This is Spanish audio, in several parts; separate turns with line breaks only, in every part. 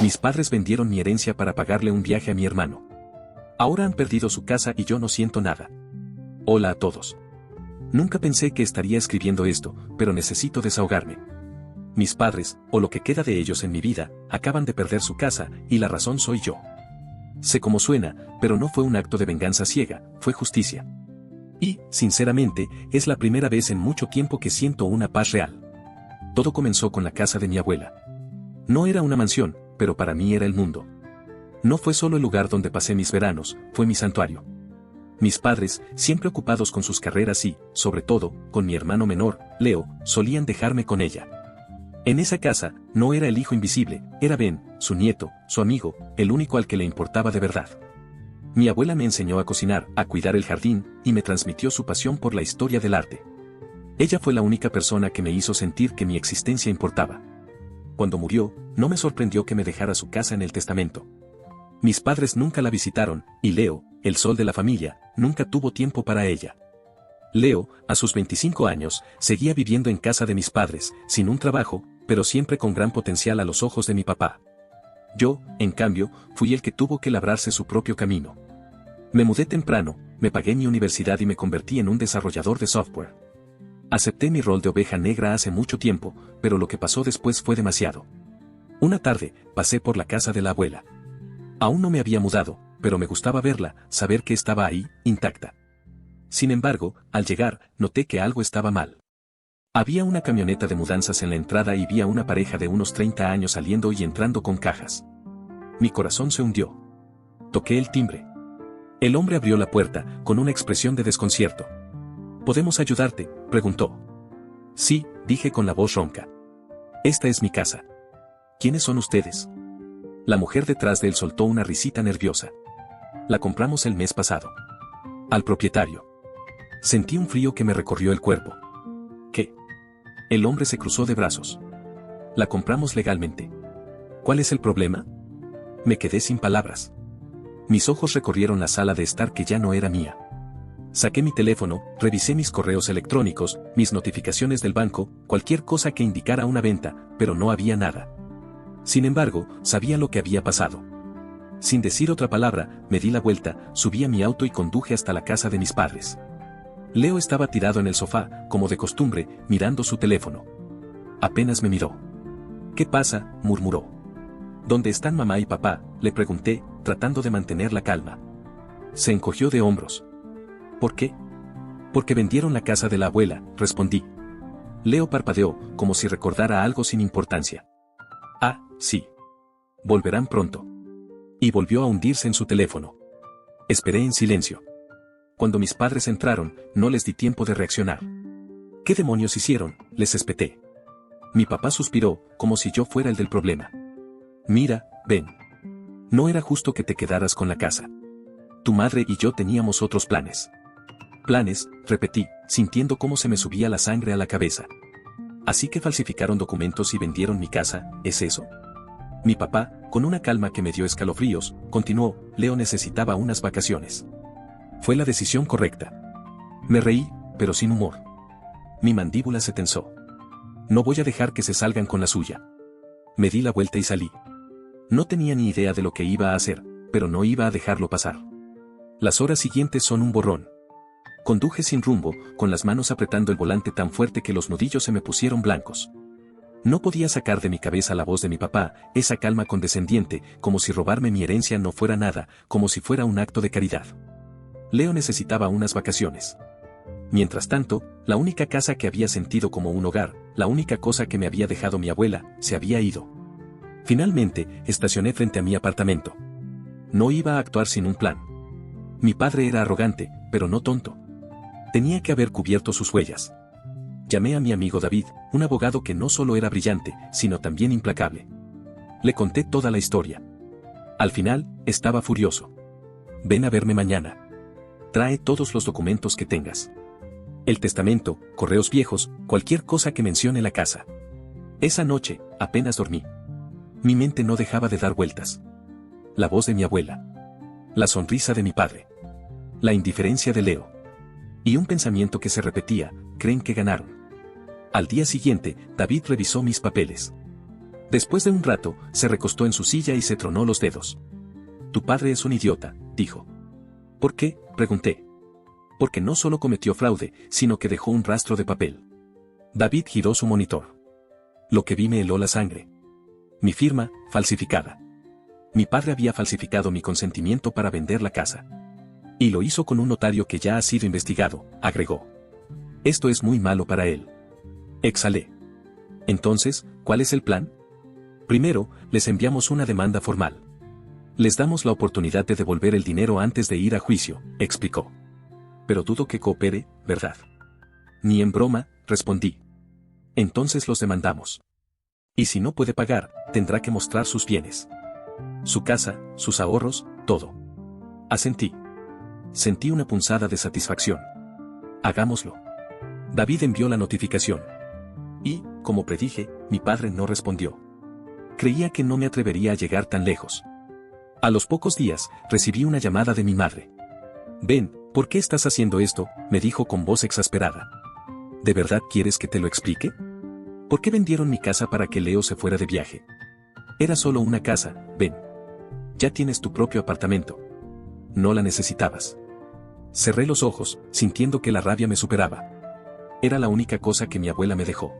Mis padres vendieron mi herencia para pagarle un viaje a mi hermano. Ahora han perdido su casa y yo no siento nada. Hola a todos. Nunca pensé que estaría escribiendo esto, pero necesito desahogarme. Mis padres, o lo que queda de ellos en mi vida, acaban de perder su casa, y la razón soy yo. Sé cómo suena, pero no fue un acto de venganza ciega, fue justicia. Y, sinceramente, es la primera vez en mucho tiempo que siento una paz real. Todo comenzó con la casa de mi abuela. No era una mansión, pero para mí era el mundo. No fue solo el lugar donde pasé mis veranos, fue mi santuario. Mis padres, siempre ocupados con sus carreras y, sobre todo, con mi hermano menor, Leo, solían dejarme con ella. En esa casa, no era el hijo invisible, era Ben, su nieto, su amigo, el único al que le importaba de verdad. Mi abuela me enseñó a cocinar, a cuidar el jardín, y me transmitió su pasión por la historia del arte. Ella fue la única persona que me hizo sentir que mi existencia importaba. Cuando murió, no me sorprendió que me dejara su casa en el testamento. Mis padres nunca la visitaron, y Leo, el sol de la familia, nunca tuvo tiempo para ella. Leo, a sus 25 años, seguía viviendo en casa de mis padres, sin un trabajo, pero siempre con gran potencial a los ojos de mi papá. Yo, en cambio, fui el que tuvo que labrarse su propio camino. Me mudé temprano, me pagué mi universidad y me convertí en un desarrollador de software. Acepté mi rol de oveja negra hace mucho tiempo, pero lo que pasó después fue demasiado. Una tarde, pasé por la casa de la abuela. Aún no me había mudado, pero me gustaba verla, saber que estaba ahí, intacta. Sin embargo, al llegar, noté que algo estaba mal. Había una camioneta de mudanzas en la entrada y vi a una pareja de unos 30 años saliendo y entrando con cajas. Mi corazón se hundió. Toqué el timbre. El hombre abrió la puerta, con una expresión de desconcierto. ¿Podemos ayudarte?, preguntó. Sí, dije con la voz ronca. Esta es mi casa. ¿Quiénes son ustedes? La mujer detrás de él soltó una risita nerviosa. La compramos el mes pasado. Al propietario. Sentí un frío que me recorrió el cuerpo. ¿Qué? El hombre se cruzó de brazos. La compramos legalmente. ¿Cuál es el problema? Me quedé sin palabras. Mis ojos recorrieron la sala de estar que ya no era mía. Saqué mi teléfono, revisé mis correos electrónicos, mis notificaciones del banco, cualquier cosa que indicara una venta, pero no había nada. Sin embargo, sabía lo que había pasado. Sin decir otra palabra, me di la vuelta, subí a mi auto y conduje hasta la casa de mis padres. Leo estaba tirado en el sofá, como de costumbre, mirando su teléfono. Apenas me miró. ¿Qué pasa?, murmuró. ¿Dónde están mamá y papá?, le pregunté, tratando de mantener la calma. Se encogió de hombros. ¿Por qué? Porque vendieron la casa de la abuela, respondí. Leo parpadeó, como si recordara algo sin importancia. Ah, sí. Volverán pronto. Y volvió a hundirse en su teléfono. Esperé en silencio. Cuando mis padres entraron, no les di tiempo de reaccionar. ¿Qué demonios hicieron?, les espeté. Mi papá suspiró, como si yo fuera el del problema. Mira, Ben. No era justo que te quedaras con la casa. Tu madre y yo teníamos otros planes. Planes, repetí, sintiendo cómo se me subía la sangre a la cabeza. Así que falsificaron documentos y vendieron mi casa, ¿es eso? Mi papá, con una calma que me dio escalofríos, continuó, Leo necesitaba unas vacaciones. Fue la decisión correcta. Me reí, pero sin humor. Mi mandíbula se tensó. No voy a dejar que se salgan con la suya. Me di la vuelta y salí. No tenía ni idea de lo que iba a hacer, pero no iba a dejarlo pasar. Las horas siguientes son un borrón. Conduje sin rumbo, con las manos apretando el volante tan fuerte que los nudillos se me pusieron blancos. No podía sacar de mi cabeza la voz de mi papá, esa calma condescendiente, como si robarme mi herencia no fuera nada, como si fuera un acto de caridad. Leo necesitaba unas vacaciones. Mientras tanto, la única casa que había sentido como un hogar, la única cosa que me había dejado mi abuela, se había ido. Finalmente, estacioné frente a mi apartamento. No iba a actuar sin un plan. Mi padre era arrogante, pero no tonto. Tenía que haber cubierto sus huellas. Llamé a mi amigo David, un abogado que no solo era brillante, sino también implacable. Le conté toda la historia. Al final, estaba furioso. Ven a verme mañana. Trae todos los documentos que tengas. El testamento, correos viejos, cualquier cosa que mencione la casa. Esa noche, apenas dormí. Mi mente no dejaba de dar vueltas. La voz de mi abuela. La sonrisa de mi padre. La indiferencia de Leo. Y un pensamiento que se repetía, creen que ganaron. Al día siguiente, David revisó mis papeles. Después de un rato, se recostó en su silla y se tronó los dedos. Tu padre es un idiota, dijo. ¿Por qué?, pregunté. Porque no solo cometió fraude, sino que dejó un rastro de papel. David giró su monitor. Lo que vi me heló la sangre. Mi firma, falsificada. Mi padre había falsificado mi consentimiento para vender la casa. Y lo hizo con un notario que ya ha sido investigado, agregó. Esto es muy malo para él. Exhalé. Entonces, ¿cuál es el plan? Primero, les enviamos una demanda formal. Les damos la oportunidad de devolver el dinero antes de ir a juicio, explicó. Pero dudo que coopere, ¿verdad? Ni en broma, respondí. Entonces los demandamos. Y si no puede pagar, tendrá que mostrar sus bienes. Su casa, sus ahorros, todo. Asentí. Sentí una punzada de satisfacción. Hagámoslo. David envió la notificación. Y, como predije, mi padre no respondió. Creía que no me atrevería a llegar tan lejos. A los pocos días, recibí una llamada de mi madre. «Ben, ¿por qué estás haciendo esto?», me dijo con voz exasperada. «¿De verdad quieres que te lo explique? ¿Por qué vendieron mi casa para que Leo se fuera de viaje? Era solo una casa, Ben. Ya tienes tu propio apartamento. No la necesitabas». Cerré los ojos, sintiendo que la rabia me superaba. Era la única cosa que mi abuela me dejó.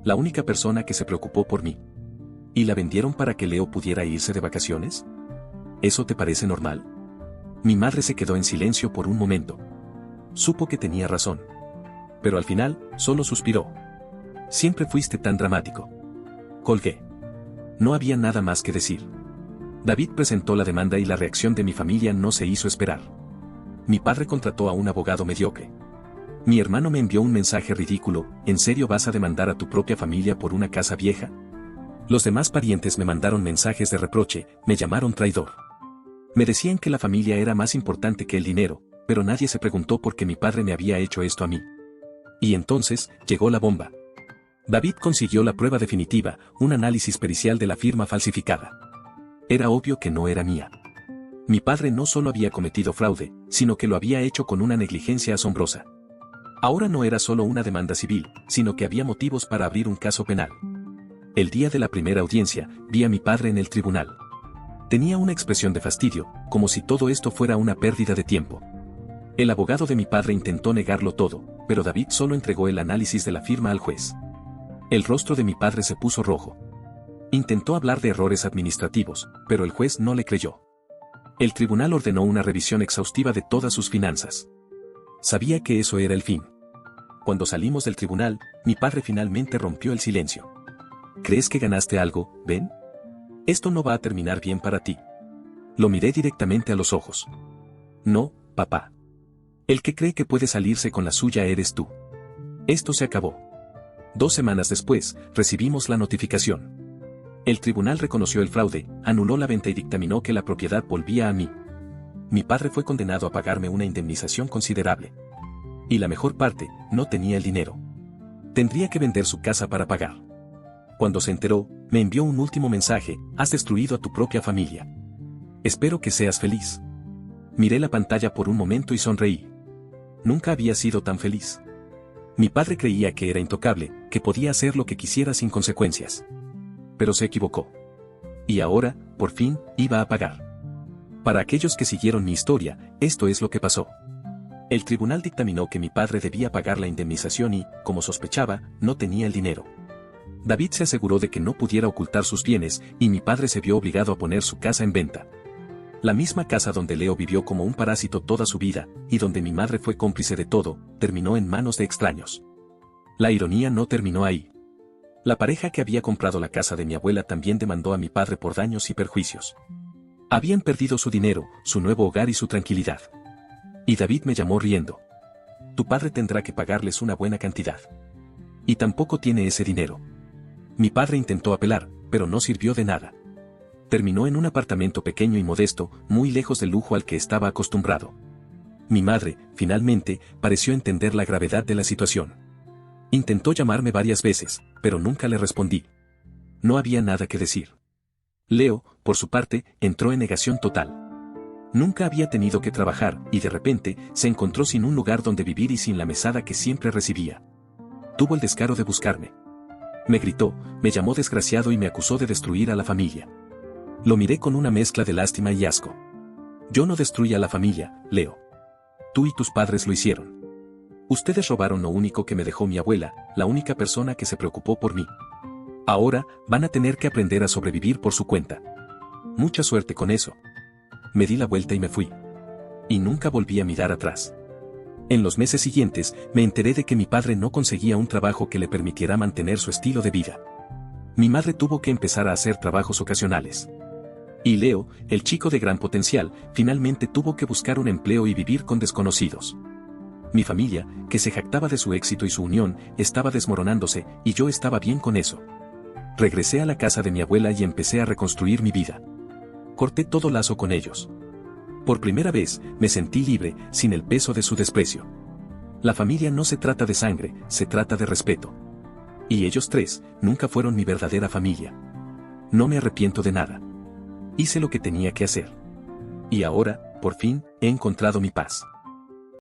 La única persona que se preocupó por mí. ¿Y la vendieron para que Leo pudiera irse de vacaciones? ¿Eso te parece normal? Mi madre se quedó en silencio por un momento. Supo que tenía razón. Pero al final, solo suspiró. Siempre fuiste tan dramático. Colgué. No había nada más que decir. David presentó la demanda y la reacción de mi familia no se hizo esperar. Mi padre contrató a un abogado mediocre. Mi hermano me envió un mensaje ridículo: ¿en serio vas a demandar a tu propia familia por una casa vieja? Los demás parientes me mandaron mensajes de reproche, me llamaron traidor. Me decían que la familia era más importante que el dinero, pero nadie se preguntó por qué mi padre me había hecho esto a mí. Y entonces, llegó la bomba. David consiguió la prueba definitiva, un análisis pericial de la firma falsificada. Era obvio que no era mía. Mi padre no solo había cometido fraude, sino que lo había hecho con una negligencia asombrosa. Ahora no era solo una demanda civil, sino que había motivos para abrir un caso penal. El día de la primera audiencia, vi a mi padre en el tribunal. Tenía una expresión de fastidio, como si todo esto fuera una pérdida de tiempo. El abogado de mi padre intentó negarlo todo, pero David solo entregó el análisis de la firma al juez. El rostro de mi padre se puso rojo. Intentó hablar de errores administrativos, pero el juez no le creyó. El tribunal ordenó una revisión exhaustiva de todas sus finanzas. Sabía que eso era el fin. Cuando salimos del tribunal, mi padre finalmente rompió el silencio. ¿Crees que ganaste algo, Ben? Esto no va a terminar bien para ti. Lo miré directamente a los ojos. No, papá. El que cree que puede salirse con la suya eres tú. Esto se acabó. 2 semanas después, recibimos la notificación. El tribunal reconoció el fraude, anuló la venta y dictaminó que la propiedad volvía a mí. Mi padre fue condenado a pagarme una indemnización considerable. Y la mejor parte, no tenía el dinero. Tendría que vender su casa para pagar. Cuando se enteró, me envió un último mensaje: has destruido a tu propia familia. Espero que seas feliz. Miré la pantalla por un momento y sonreí. Nunca había sido tan feliz. Mi padre creía que era intocable, que podía hacer lo que quisiera sin consecuencias. Pero se equivocó. Y ahora, por fin, iba a pagar. Para aquellos que siguieron mi historia, esto es lo que pasó. El tribunal dictaminó que mi padre debía pagar la indemnización y, como sospechaba, no tenía el dinero. David se aseguró de que no pudiera ocultar sus bienes, y mi padre se vio obligado a poner su casa en venta. La misma casa donde Leo vivió como un parásito toda su vida, y donde mi madre fue cómplice de todo, terminó en manos de extraños. La ironía no terminó ahí. La pareja que había comprado la casa de mi abuela también demandó a mi padre por daños y perjuicios. Habían perdido su dinero, su nuevo hogar y su tranquilidad. Y David me llamó riendo. Tu padre tendrá que pagarles una buena cantidad. Y tampoco tiene ese dinero. Mi padre intentó apelar, pero no sirvió de nada. Terminó en un apartamento pequeño y modesto, muy lejos del lujo al que estaba acostumbrado. Mi madre, finalmente, pareció entender la gravedad de la situación. Intentó llamarme varias veces, pero nunca le respondí. No había nada que decir. Leo, por su parte, entró en negación total. Nunca había tenido que trabajar, y de repente, se encontró sin un lugar donde vivir y sin la mesada que siempre recibía. Tuvo el descaro de buscarme. Me gritó, me llamó desgraciado y me acusó de destruir a la familia. Lo miré con una mezcla de lástima y asco. Yo no destruí a la familia, Leo. Tú y tus padres lo hicieron. Ustedes robaron lo único que me dejó mi abuela, la única persona que se preocupó por mí. Ahora, van a tener que aprender a sobrevivir por su cuenta. Mucha suerte con eso. Me di la vuelta y me fui. Y nunca volví a mirar atrás. En los meses siguientes, me enteré de que mi padre no conseguía un trabajo que le permitiera mantener su estilo de vida. Mi madre tuvo que empezar a hacer trabajos ocasionales. Y Leo, el chico de gran potencial, finalmente tuvo que buscar un empleo y vivir con desconocidos. Mi familia, que se jactaba de su éxito y su unión, estaba desmoronándose, y yo estaba bien con eso. Regresé a la casa de mi abuela y empecé a reconstruir mi vida. Corté todo lazo con ellos. Por primera vez, me sentí libre, sin el peso de su desprecio. La familia no se trata de sangre, se trata de respeto. Y ellos tres, nunca fueron mi verdadera familia. No me arrepiento de nada. Hice lo que tenía que hacer. Y ahora, por fin, he encontrado mi paz.